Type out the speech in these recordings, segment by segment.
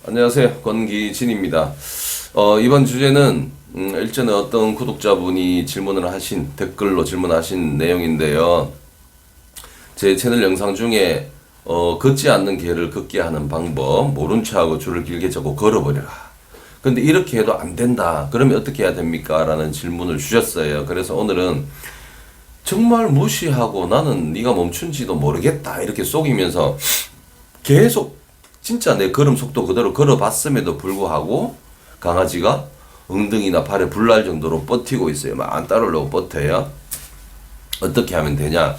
안녕하세요. 권기진입니다. 이번 주제는 일전에 어떤 구독자분이 댓글로 질문하신 내용인데요. 제 채널 영상 중에 걷지 않는 개를 걷게 하는 방법, 모른 척하고 줄을 길게 잡고 걸어버려라. 근데 이렇게 해도 안 된다. 그러면 어떻게 해야 됩니까? 라는 질문을 주셨어요. 그래서 오늘은 정말 무시하고 나는 네가 멈춘지도 모르겠다 이렇게 속이면서 계속 진짜 내 걸음 속도 그대로 걸어봤음에도 불구하고 강아지가 엉덩이나 발에 불날 정도로 버티고 있어요. 막 안 따르려고 버텨요. 어떻게 하면 되냐?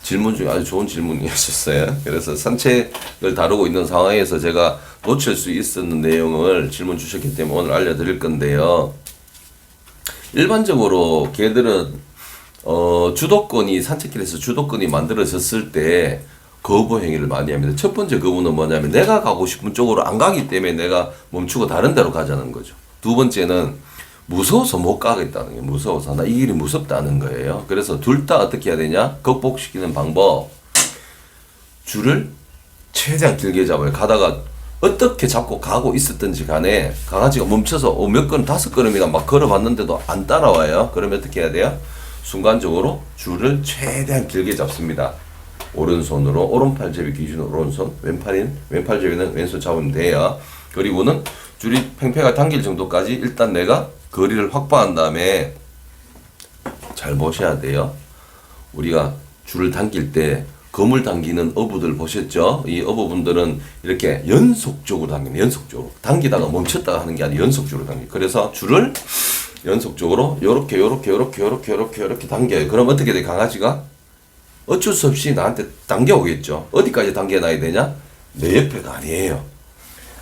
질문 중에 아주 좋은 질문이었어요. 그래서 산책을 다루고 있는 상황에서 제가 놓칠 수 있었는 내용을 질문 주셨기 때문에 오늘 알려드릴 건데요. 일반적으로 개들은 주도권이 산책길에서 주도권이 만들어졌을 때 거부 행위를 많이 합니다. 첫 번째 거부는 뭐냐면 내가 가고 싶은 쪽으로 안 가기 때문에 내가 멈추고 다른 데로 가자는 거죠. 두 번째는 무서워서 못 가겠다는 게 무서워서 나 이 길이 무섭다는 거예요. 그래서 둘 다 어떻게 해야 되냐? 극복시키는 방법. 줄을 최대한 길게 잡아요. 가다가 어떻게 잡고 가고 있었든지 간에 강아지가 멈춰서 몇 걸음, 5걸음이나 막 걸어봤는데도 안 따라와요. 그러면 어떻게 해야 돼요? 순간적으로 줄을 최대한 길게 잡습니다. 오른손으로 오른팔제비 기준으로 오른손, 왼팔제비는 왼손 잡으면 돼요. 그리고는 줄이 팽팽하게 당길 정도까지 일단 내가 거리를 확보한 다음에 잘 보셔야 돼요. 우리가 줄을 당길 때 거물 당기는 어부들 보셨죠? 이 어부분들은 이렇게 연속적으로 당깁니다. 연속적으로. 당기다가 멈췄다가 하는 게 아니라 연속적으로 당겨요. 그래서 줄을 연속적으로 요렇게 당겨요. 그럼 어떻게 돼? 강아지가 어쩔 수 없이 나한테 당겨오겠죠. 어디까지 당겨놔야 되냐? 내 옆에가 아니에요.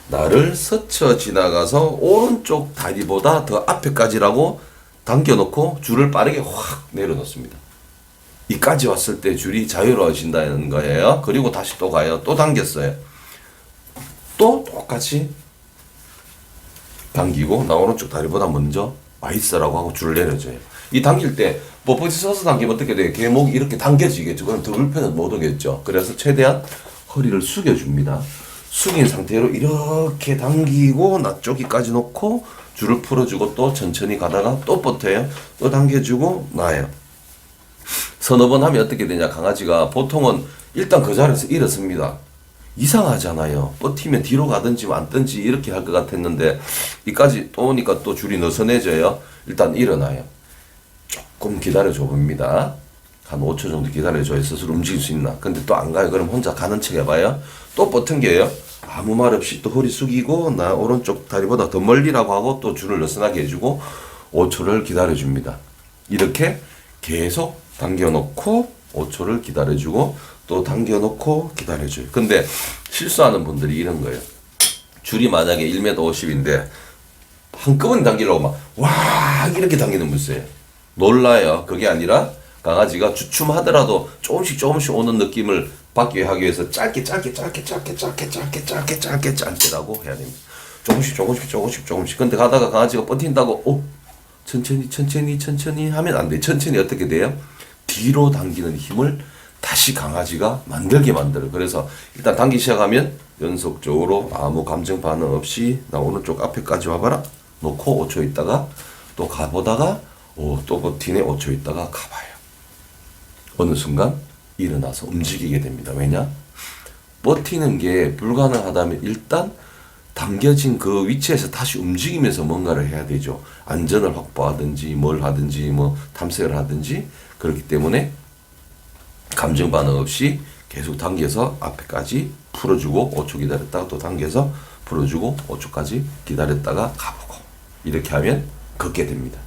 나를 스쳐 지나가서 오른쪽 다리보다 더 앞에까지라고 당겨놓고 줄을 빠르게 확 내려놓습니다. 이까지 왔을 때 줄이 자유로워진다는 거예요. 그리고 다시 또 가요. 또 당겼어요. 또 똑같이 당기고 나 오른쪽 다리보다 먼저 와 있어라고 하고 줄을 내려줘요. 이 당길 때 뻣뻣이 서서 당기면 어떻게 돼요? 개목이 이렇게 당겨지겠죠. 그럼 더 불편은 못 오겠죠. 그래서 최대한 허리를 숙여줍니다. 숙인 상태로 이렇게 당기고 나 쪽이까지 놓고 줄을 풀어주고 또 천천히 가다가 또 버텨요. 또 당겨주고 놔요. 서너 번 하면 어떻게 되냐? 강아지가 보통은 일단 그 자리에서 일어섭니다. 이상하잖아요. 버티면 뒤로 가든지 앉든지 이렇게 할 것 같았는데 이까지 또 오니까 또 줄이 느슨해져요. 일단 일어나요. 조금 기다려줘 봅니다. 한 5초 정도 기다려줘야 스스로 움직일 수 있나. 근데 또 안 가요. 그럼 혼자 가는 척 해봐요. 또 버튼겨요. 아무 말 없이 또 허리 숙이고 나 오른쪽 다리보다 더 멀리라고 하고 또 줄을 느슨하게 해주고 5초를 기다려줍니다. 이렇게 계속 당겨놓고 5초를 기다려주고 또 당겨놓고 기다려줘요. 근데 실수하는 분들이 이런 거예요. 줄이 만약에 1m 50인데 한꺼번에 당기려고 막 와 이렇게 당기는 분 있어요. 놀라요. 그게 아니라 강아지가 주춤하더라도 조금씩 오는 느낌을 받기 위해서 짧게라고 해야 됩니다. 조금씩. 근데 가다가 강아지가 버틴다고 천천히 하면 안 돼. 천천히 어떻게 돼요? 뒤로 당기는 힘을 다시 강아지가 만들게 만들어요. 그래서 일단 당기기 시작하면 연속적으로 아무 감정 반응 없이 나 오른쪽 앞에까지 와봐라. 놓고 5초 있다가 또 가보다가 또 버티네 5초 있다가 가봐요. 어느 순간 일어나서 움직이게 됩니다. 왜냐? 버티는 게 불가능하다면 일단 당겨진 그 위치에서 다시 움직이면서 뭔가를 해야 되죠. 안전을 확보하든지 뭘 하든지 뭐 탐색을 하든지. 그렇기 때문에 감정 반응 없이 계속 당겨서 앞에까지 풀어주고 5초 기다렸다가 또 당겨서 풀어주고 5초까지 기다렸다가 가보고 이렇게 하면 걷게 됩니다.